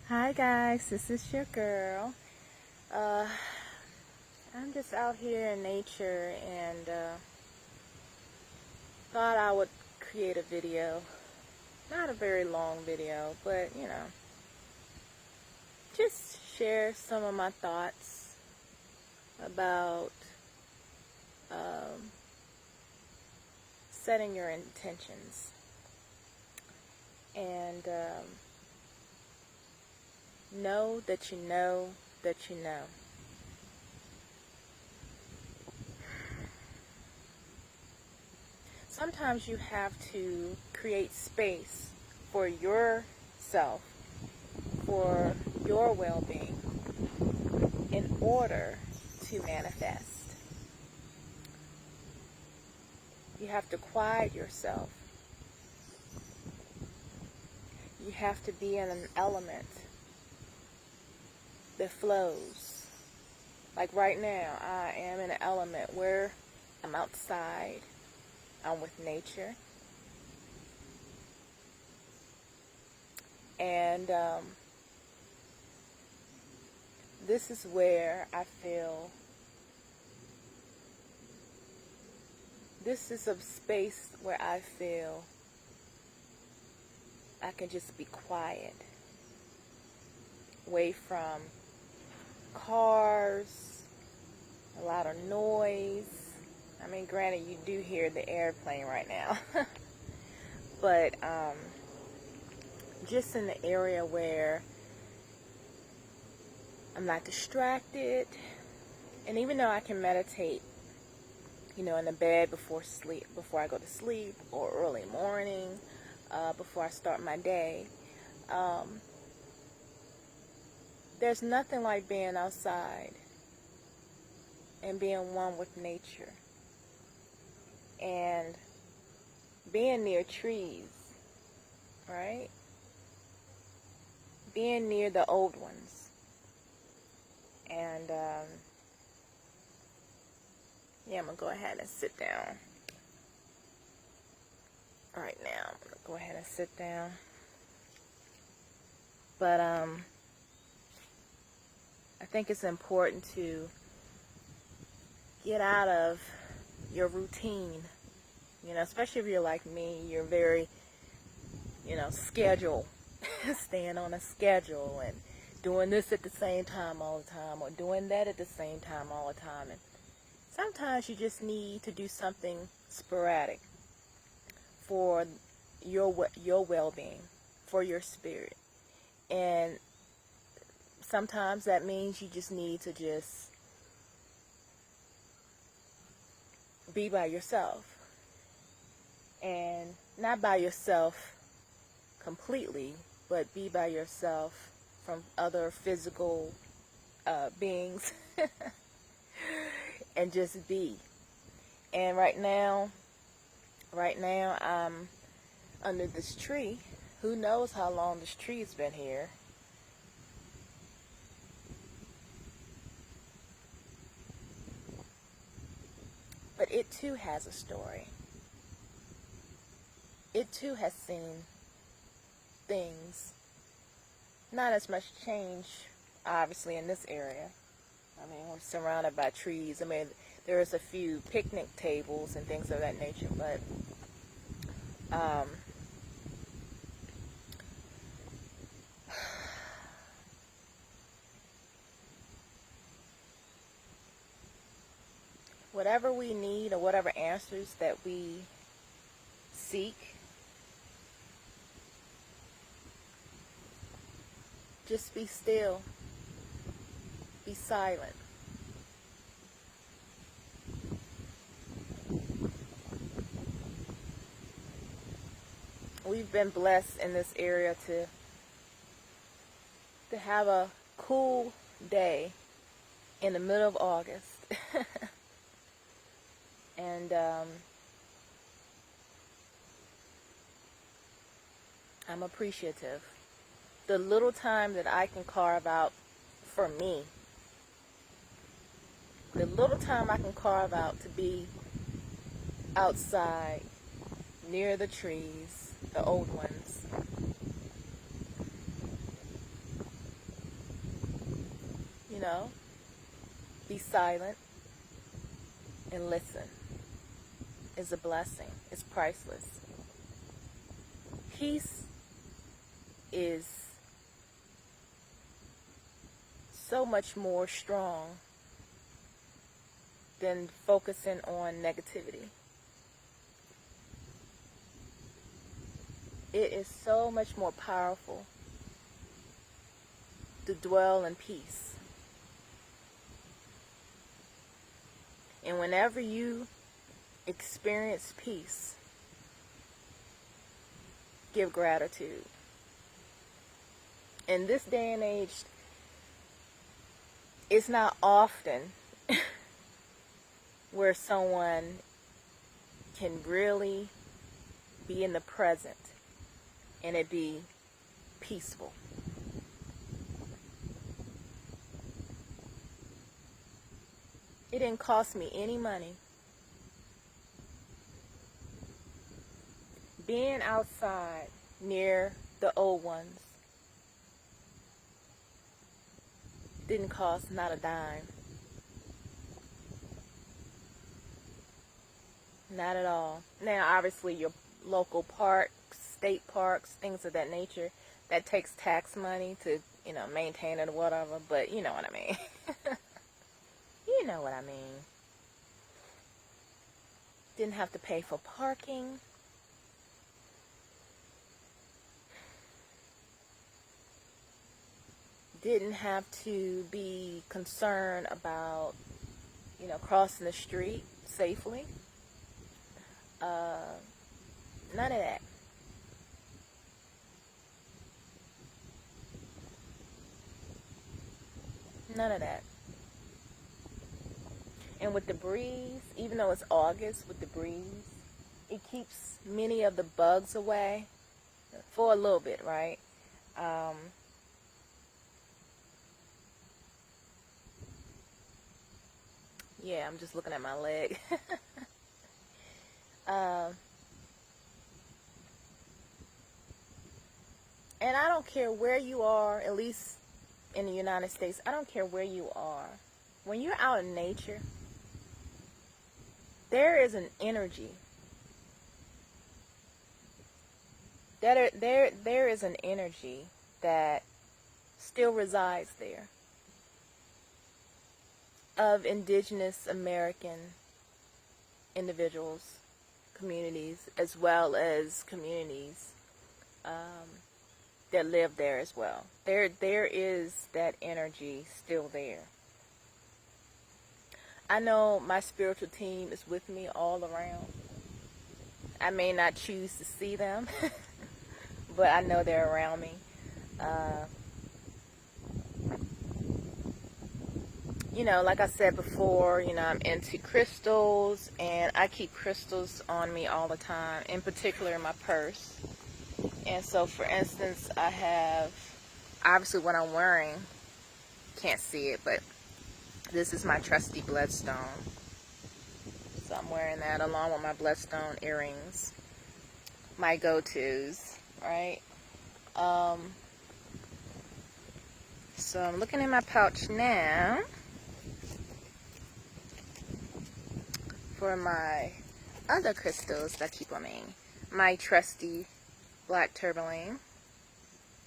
Hi guys, this is your girl. Uh, I'm just out here in nature and thought I would create a video. Not a very long video, but just share some of my thoughts about um, setting your intentions and know that you know that you know. Sometimes you have to create space for yourself, for your well-being, in order to manifest. You have to quiet yourself. You have to be in an element that flows. Like right now, I am in an element where I'm outside, I'm with nature, and this is where I feel this is a space where I feel I can just be quiet, away from cars, a lot of noise. I mean, granted, you do hear the airplane right now, but just in the area where I'm not distracted. And even though I can meditate, in the bed before I go to sleep, or early morning, before I start my day, there's nothing like being outside and being one with nature and being near trees, right? Being near the old ones. And I'm going to go ahead and sit down. Right now, I'm going to go ahead and sit down. But I think it's important to get out of your routine, especially if you're like me, you're very, schedule, staying on a schedule and doing this at the same time all the time, or doing that at the same time all the time. And sometimes you just need to do something sporadic for your well-being, for your spirit. And sometimes that means you just need to just be by yourself. And not by yourself completely, but be by yourself from other physical beings and just be. And right now I'm under this tree. Who knows how long this tree's been here? But it too has a story. It too has seen things. Not as much change, obviously, in this area. I mean, we're surrounded by trees. I mean, there's a few picnic tables and things of that nature, but whatever we need or whatever answers that we seek, just be still, be silent. We've been blessed in this area to have a cool day in the middle of August. And I'm appreciative. The little time that I can carve out for me, the little time I can carve out to be outside, near the trees, the old ones, be silent and listen is a blessing. It's priceless. Peace is so much more strong than focusing on negativity. It is so much more powerful to dwell in peace. And whenever you experience peace, give gratitude. In this day and age, it's not often where someone can really be in the present and it be peaceful. It didn't cost me any money. Being outside near the old ones didn't cost not a dime. Not at all. Now, obviously, your local parks, state parks, things of that nature, that takes tax money to, maintain it or whatever, but you know what I mean. You know what I mean. Didn't have to pay for parking. Didn't have to be concerned about, crossing the street safely. None of that. None of that. And with the breeze, even though it's August, with the breeze, it keeps many of the bugs away for a little bit, right? Yeah, I'm just looking at my leg. And I don't care where you are, at least in the United States, I don't care where you are. When you're out in nature, there is an energy. There is an energy that still resides there of indigenous American individuals, communities, as well as communities that live there as well. There is that energy still there. I know my spiritual team is with me all around. I may not choose to see them, but I know they're around me. Like I said before, I'm into crystals, and I keep crystals on me all the time, in particular in my purse. And so, for instance, I have, obviously what I'm wearing, can't see it, but this is my trusty bloodstone. So I'm wearing that along with my bloodstone earrings, my go-tos, right? So I'm looking in my pouch now for my other crystals that I keep on me. My trusty black tourmaline,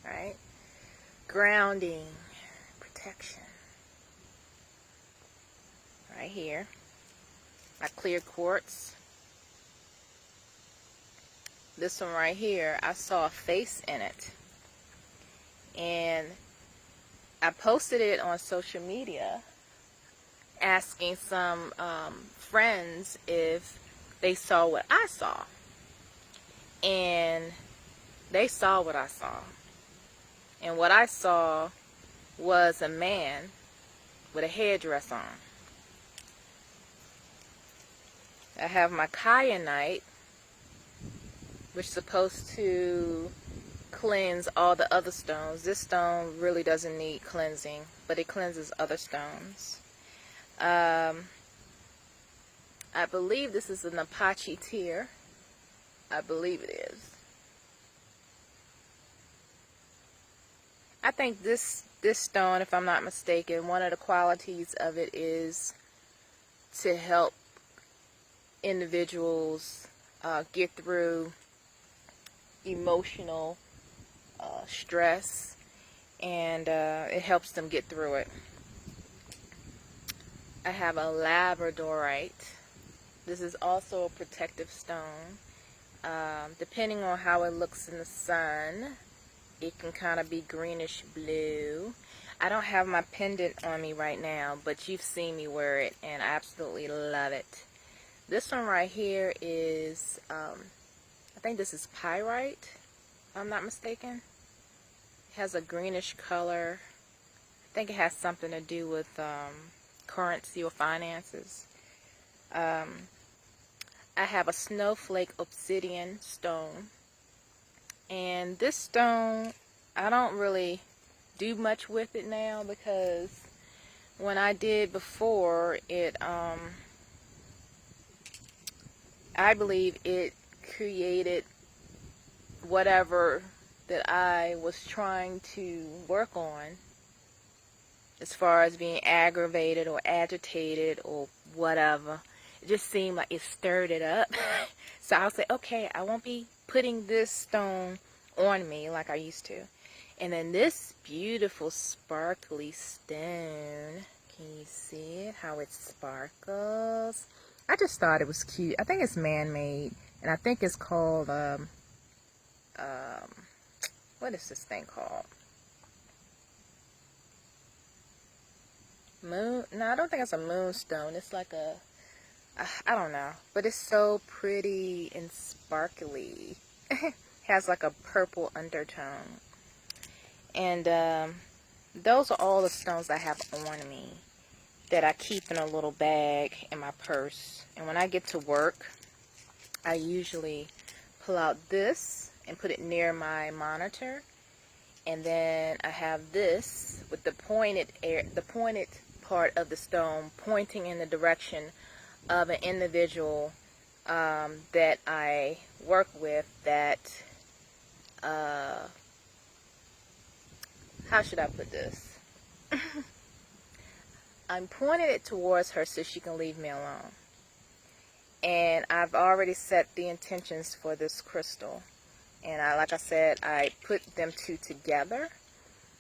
right? Grounding, protection. Right here. My clear quartz. This one right here, I saw a face in it. And I posted it on social media asking some friends if they saw what I saw. And they saw what I saw. And what I saw was a man with a headdress on. I have my kyanite, which is supposed to cleanse all the other stones. This stone really doesn't need cleansing, but it cleanses other stones. I believe this is an Apache tear. I believe it is. I think this This stone, if I'm not mistaken, one of the qualities of it is to help individuals get through emotional stress, and it helps them get through it. I have a labradorite. This is also a protective stone. Depending on how it looks in the sun, it can kind of be greenish blue. I don't have my pendant on me right now, but you've seen me wear it, and I absolutely love it. This one right here is, I think this is pyrite, if I'm not mistaken. It has a greenish color. I think it has something to do with currency or finances. I have a snowflake obsidian stone. And this stone, I don't really do much with it now, because when I did before, I believe it created whatever that I was trying to work on, as far as being aggravated or agitated or whatever. It just seemed like it stirred it up. So I was like, okay, I won't be putting this stone on me like I used to. And then this beautiful sparkly stone, can you see it, how it sparkles? I just thought it was cute. I think it's man-made, and I think it's called what is this thing called? Moon? No, I don't think it's a moonstone. It's like a, I don't know, but it's so pretty and sparkly. Has like a purple undertone. And those are all the stones I have on me that I keep in a little bag in my purse. And when I get to work, I usually pull out this and put it near my monitor. And then I have this with the pointed part of the stone pointing in the direction of an individual that I work with, that how should I put this? I'm pointing it towards her so she can leave me alone. And I've already set the intentions for this crystal. And like I said, I put them two together,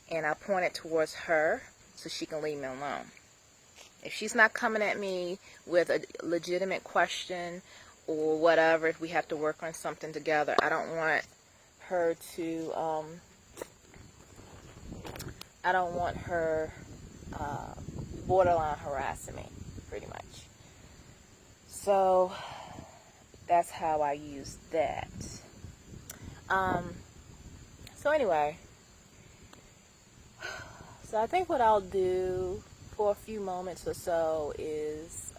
and I point it towards her so she can leave me alone. If she's not coming at me with a legitimate question or whatever, if we have to work on something together, I don't want her to, borderline harassing me, pretty much. So that's how I use that. So anyway, so I think what I'll do for a few moments or so is,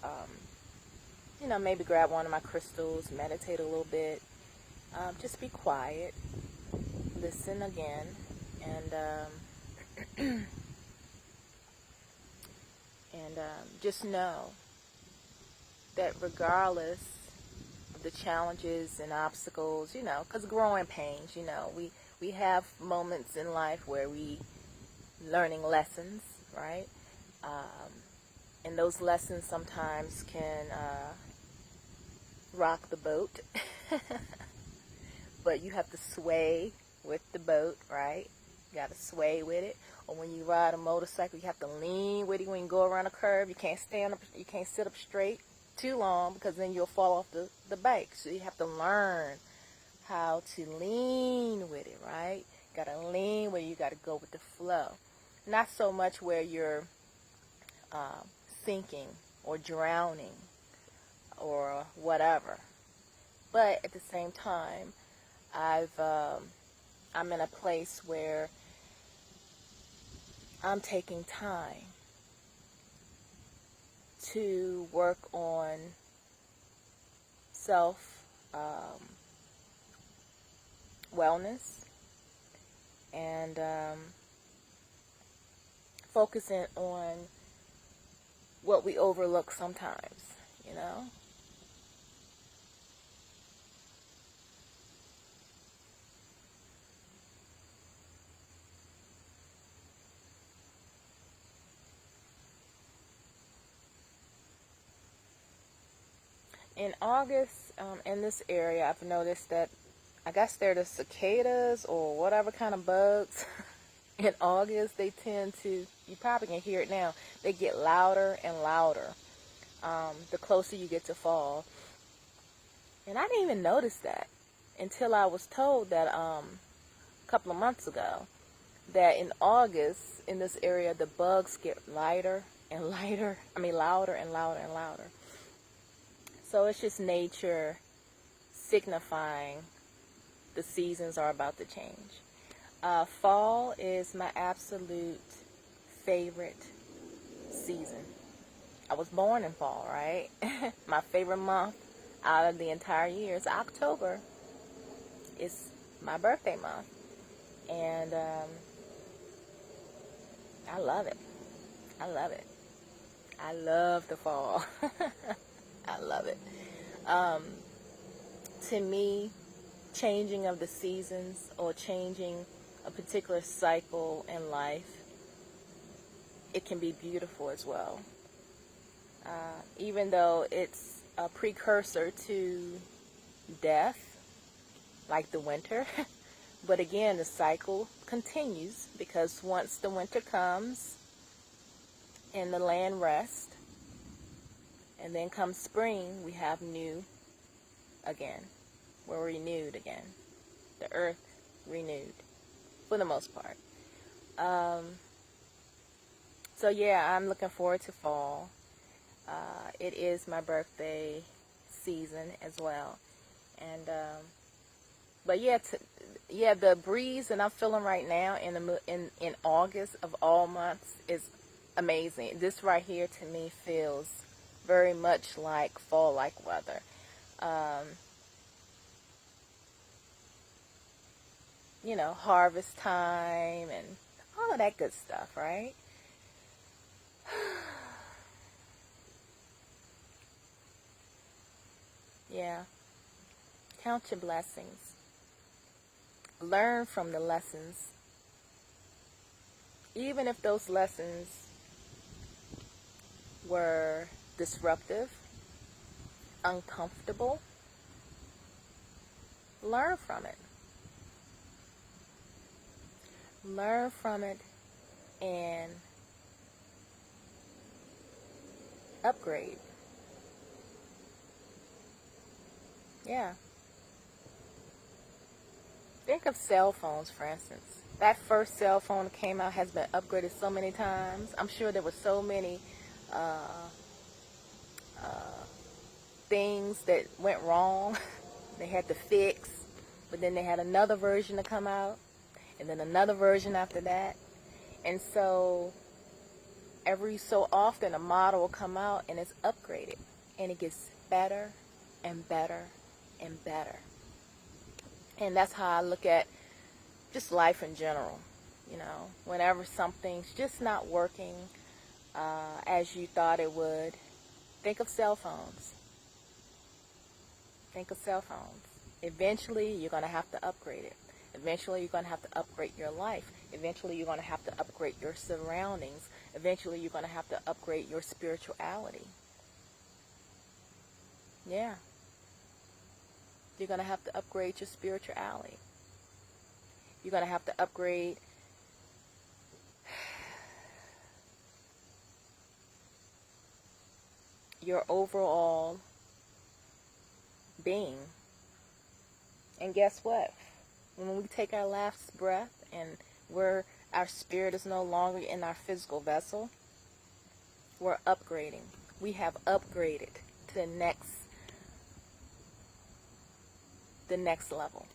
maybe grab one of my crystals, meditate a little bit, just be quiet, listen again, and just know that regardless of the challenges and obstacles, because growing pains, we have moments in life where we learning lessons, right? And those lessons sometimes can rock the boat, but you have to sway with the boat, right? You got to sway with it. Or when you ride a motorcycle, you have to lean with it. When you go around a curve, you can't stand up, you can't sit up straight too long, because then you'll fall off the bike. So you have to learn how to lean with it, right? You got to lean where you got to go with the flow. Not so much where you're sinking or drowning or whatever. But at the same time, I'm in a place where I'm taking time to work on self wellness, and focusing on what we overlook sometimes, In August, in this area, I've noticed that I guess they're the cicadas or whatever kind of bugs. In August, they tend to, you probably can hear it now, they get louder and louder the closer you get to fall. And I didn't even notice that until I was told that a couple of months ago that in August, in this area, the bugs get lighter and lighter, louder and louder and louder. So it's just nature signifying the seasons are about to change. Fall is my absolute favorite season. I was born in fall, right? My favorite month out of the entire year is October. It's my birthday month. And I love it. I love it. I love the fall. I love it. To me, changing of the seasons or changing a particular cycle in life, it can be beautiful as well. Even though it's a precursor to death, like the winter. But again, the cycle continues because once the winter comes and the land rests, and then comes spring, we have new again. We're renewed again. The earth renewed, for the most part. So yeah, I'm looking forward to fall. It is my birthday season as well. And but yeah, the breeze that I'm feeling right now in August of all months is amazing. This right here to me feels very much like fall-like weather. Harvest time and all of that good stuff, right? Yeah. Count your blessings. Learn from the lessons. Even if those lessons were disruptive, uncomfortable, learn from it. Learn from it and upgrade. Yeah. Think of cell phones, for instance. That first cell phone that came out has been upgraded so many times. I'm sure there were so many things that went wrong. They had to fix, but then they had another version to come out, and then another version after that. And so every so often a model will come out and it's upgraded, and it gets better and better and better. And that's how I look at just life in general. Whenever something's just not working as you thought it would, think of cell phones. Think of cell phones. Eventually, you're going to have to upgrade it. Eventually, you're going to have to upgrade your life. Eventually, you're going to have to upgrade your surroundings. Eventually, you're going to have to upgrade your spirituality. Yeah. You're going to have to upgrade your spirituality. You're going to have to upgrade your overall being. And guess what? When we take our last breath and our spirit is no longer in our physical vessel, we're upgrading. We have upgraded to the next level.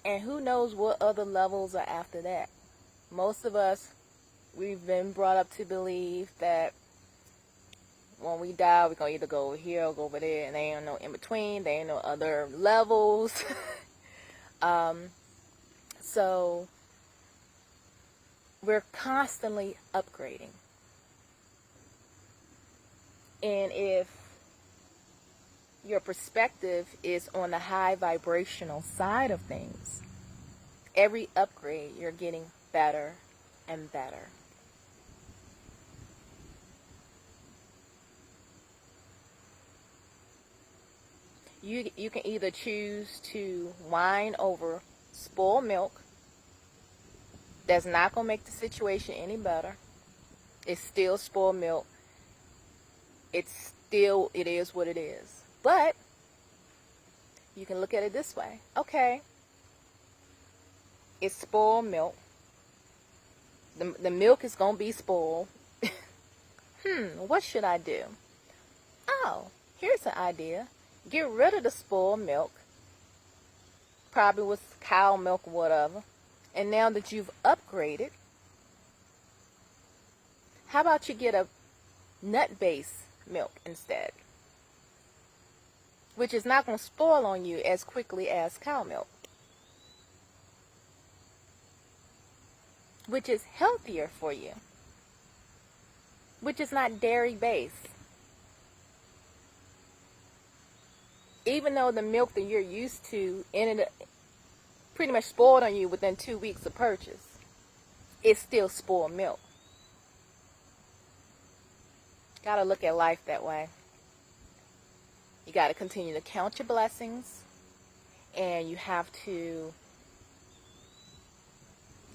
And who knows what other levels are after that. Most of us, we've been brought up to believe that when we die, we're going to either go over here or go over there, and there ain't no in between, there ain't no other levels. So we're constantly upgrading. And if your perspective is on the high vibrational side of things, every upgrade you're getting better and better. You can either choose to whine over spoiled milk. That's not going to make the situation any better. It's still spoiled milk. It is what it is. But you can look at it this way. Okay, it's spoiled milk. The milk is going to be spoiled. What should I do? Oh, here's an idea. Get rid of the spoiled milk. Probably with cow milk or whatever. And now that you've upgraded, how about you get a nut-based milk instead? Which is not going to spoil on you as quickly as cow milk. Which is healthier for you. Which is not dairy-based. Even though the milk that you're used to ended up pretty much spoiled on you within 2 weeks of purchase, it's still spoiled milk. Gotta look at life that way. You gotta continue to count your blessings, and you have to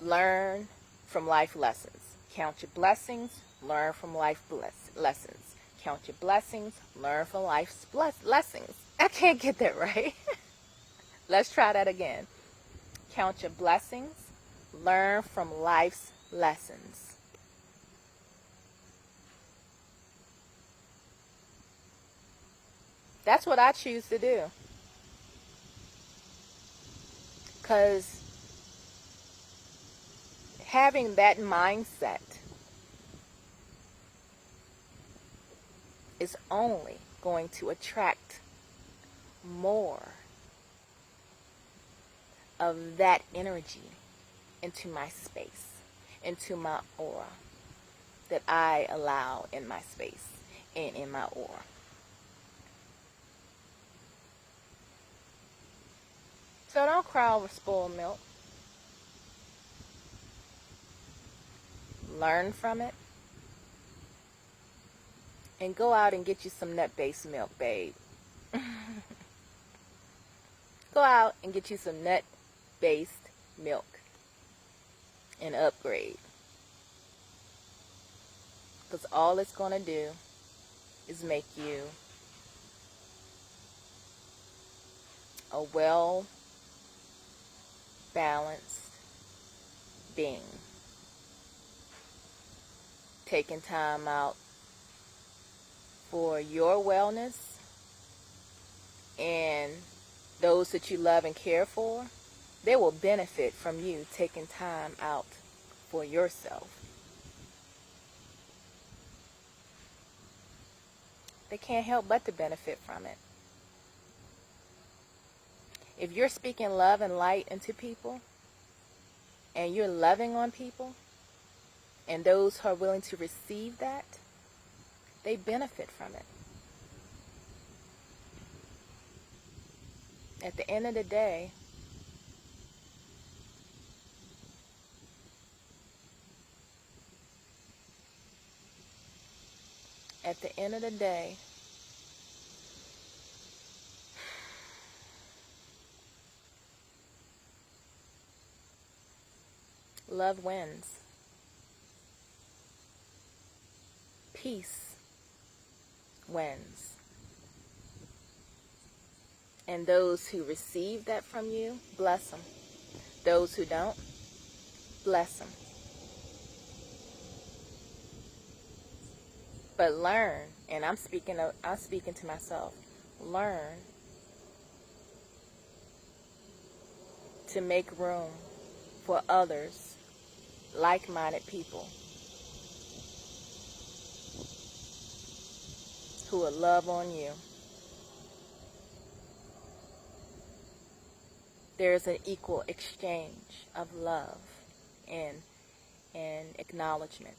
learn from life lessons. Count your blessings, learn from life lessons. Count your blessings, learn from life's lessons. I can't get that right. Let's try that again. Count your blessings, learn from life's lessons. That's what I choose to do. Because having that mindset is only going to attract more of that energy into my space, into my aura, that I allow in my space and in my aura. So don't cry over spoiled milk. Learn from it. And go out and get you some nut-based milk, babe. Go out and get you some nut-based milk and upgrade. Because all it's going to do is make you a well-balanced being. Taking time out for your wellness and those that you love and care for, they will benefit from you taking time out for yourself. They can't help but to benefit from it. If you're speaking love and light into people, and you're loving on people, and those who are willing to receive that, they benefit from it. At the end of the day, love wins. Peace wins. And those who receive that from you, bless them. Those who don't, bless them. But learn, and I'm speaking to myself, learn to make room for others, like-minded people who will love on you. There is an equal exchange of love and acknowledgement.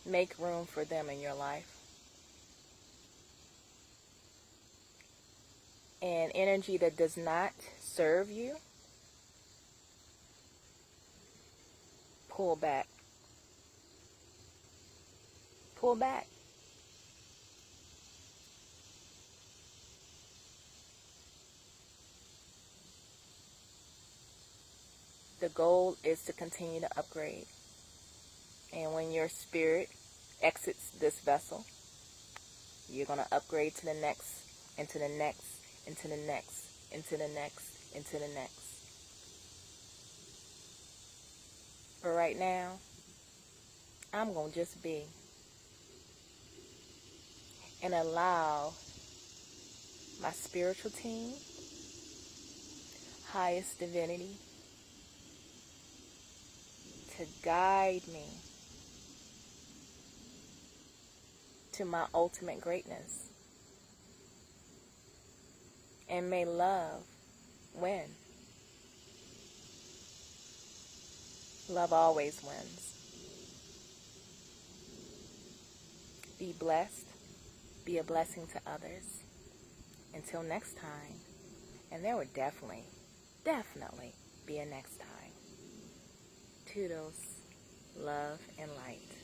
Make room for them in your life. And energy that does not serve you, pull back. pull back. The goal is to continue to upgrade. And when your spirit exits this vessel, you're going to upgrade to the next, into the next, into the next, into the next, into the next. But right now, I'm going to just be and allow my spiritual team, highest divinity, to guide me to my ultimate greatness. And may love win. Love always wins. Be blessed. Be a blessing to others. Until next time. And there will definitely be a next time. Toodles, love, and light.